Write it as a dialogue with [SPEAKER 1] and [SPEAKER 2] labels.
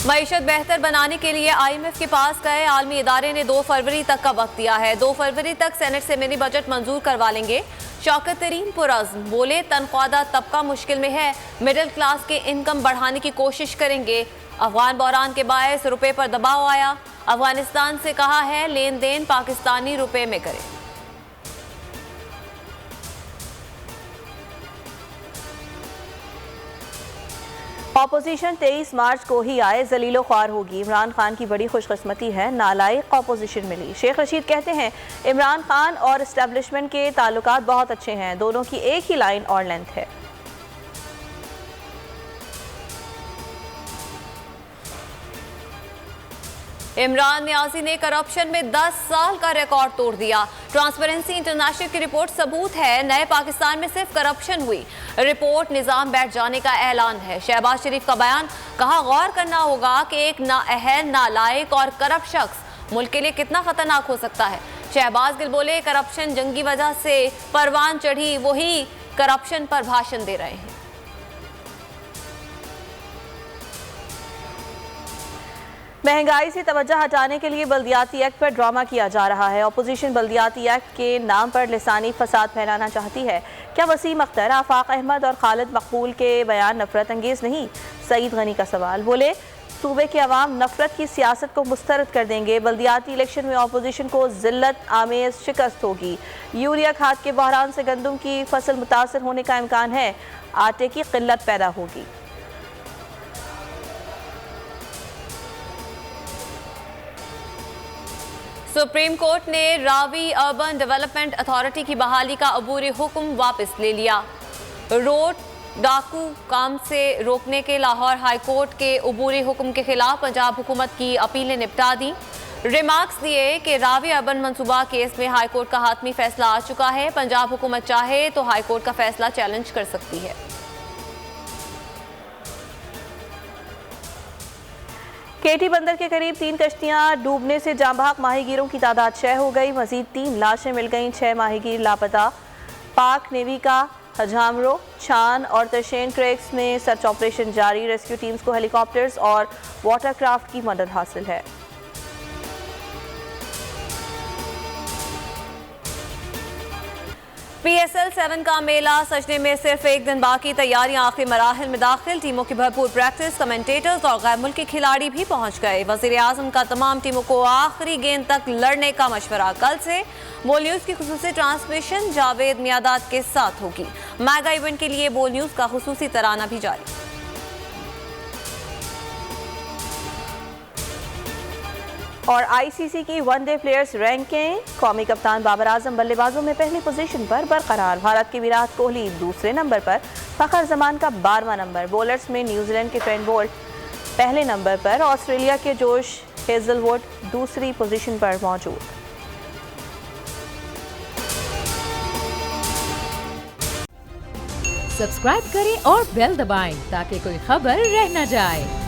[SPEAKER 1] मईशत बेहतर बनाने के लिए IMF के पास गए आलमी इदारे ने 2 फरवरी तक का वक्त दिया है। 2 फरवरी तक सेनेट से मिनी बजट मंजूर करवा लेंगे। शौकत तरीन पुरज़्म बोले, तनख्वाहदा तबका मुश्किल में है, मिडिल क्लास के इनकम बढ़ाने की कोशिश करेंगे। अफगान बहरान के बायस रुपए पर दबाव आया। अफगानिस्तान से कहा है लेन देन पाकिस्तानी रुपए में करें।
[SPEAKER 2] ऑपोजिशन 23 मार्च को ही आए जलीलो ख्वार होगी। इमरान खान की बड़ी खुशकिस्मती है, नालायक ऑपोजिशन मिली। शेख रशीद कहते हैं इमरान खान और इस्टेब्लिशमेंट के ताल्लुकात बहुत अच्छे हैं, दोनों की एक ही लाइन और लेंथ है।
[SPEAKER 1] इमरान नियाजी ने करप्शन में 10 साल का रिकॉर्ड तोड़ दिया। ट्रांसपेरेंसी इंटरनेशनल की रिपोर्ट सबूत है, नए पाकिस्तान में सिर्फ करप्शन हुई। रिपोर्ट निजाम बैठ जाने का ऐलान है। शहबाज शरीफ का बयान, कहा गौर करना होगा कि एक नाअहल, नालायक और करप्ट शख्स मुल्क के लिए कितना खतरनाक हो सकता है। शहबाज गिल बोले, करप्शन जंगी वजह से परवान चढ़ी, वही करप्शन पर भाषण दे रहे हैं।
[SPEAKER 2] महंगाई से तवज्जो हटाने के लिए बल्दियाती एक्ट पर ड्रामा किया जा रहा है। अपोजिशन बल्दियाती एक्ट के नाम पर लिसानी फसाद फैलाना चाहती है। क्या वसीम अख्तर, आफाक अहमद और खालिद मकबूल के बयान नफरत अंगेज नहीं? सईद गनी का सवाल। बोले, सूबे के अवाम नफरत की सियासत को मुस्तरद कर देंगे। बल्दियाती इलेक्शन में अपोजिशन को जिल्लत आमेज शिकस्त होगी। यूरिया खाद के बहरान से गंदम की फसल मुतासर होने का इम्कान है। आटे की किल्लत पैदा होगी।
[SPEAKER 1] सुप्रीम कोर्ट ने रावी अर्बन डेवलपमेंट अथॉरिटी की बहाली का अबूरी हुक्म वापस ले लिया। रोड डाकू काम से रोकने के लाहौर हाई कोर्ट के अबूरी हुक्म के खिलाफ पंजाब हुकूमत की अपीलें निपटा दी। रिमार्क्स दिए कि रावी अर्बन मंसूबा केस में हाई कोर्ट का हातमी फैसला आ चुका है। पंजाब हुकूमत चाहे तो हाई कोर्ट का फैसला चैलेंज कर सकती है।
[SPEAKER 2] केटी बंदर के करीब 3 कश्तियां डूबने से जांबाग माहीगीरों की तादाद 6 हो गई। मजीद 3 लाशें मिल गईं, 6 माहीगीर लापता। पाक नेवी का हजामरो, छान और तशेन क्रेक्स में सर्च ऑपरेशन जारी। रेस्क्यू टीम्स को हेलीकॉप्टर्स और वाटरक्राफ्ट की मदद हासिल है।
[SPEAKER 1] PSL 7 का मेला सजने में सिर्फ एक दिन बाकी। तैयारियां आखिरी मराहिल में दाखिल। टीमों की भरपूर प्रैक्टिस, कमेंटेटर्स और गैर मुल्की खिलाड़ी भी पहुंच गए। वजीर आजम का तमाम टीमों को आखिरी गेंद तक लड़ने का मशवरा। कल से बोल न्यूज की खुसूसी ट्रांसमिशन जावेद मियादाद के साथ होगी। मेगा इवेंट के लिए बोल न्यूज का खुसूसी तराना भी जारी।
[SPEAKER 2] और ICC की वनडे प्लेयर्स रैंकिंग, कौमी कप्तान बाबर आजम बल्लेबाजों में पहली पोजीशन पर बरकरार। भारत के विराट कोहली दूसरे नंबर पर, फखर जमान का 12वां नंबर। बॉलर्स में न्यूजीलैंड के ट्रेंट बोल्ट पहले नंबर पर, ऑस्ट्रेलिया के जोश हेजलवुड दूसरी पोजीशन पर मौजूद।
[SPEAKER 3] सब्सक्राइब करें और बेल दबाएं ताकि कोई खबर रह न जाए।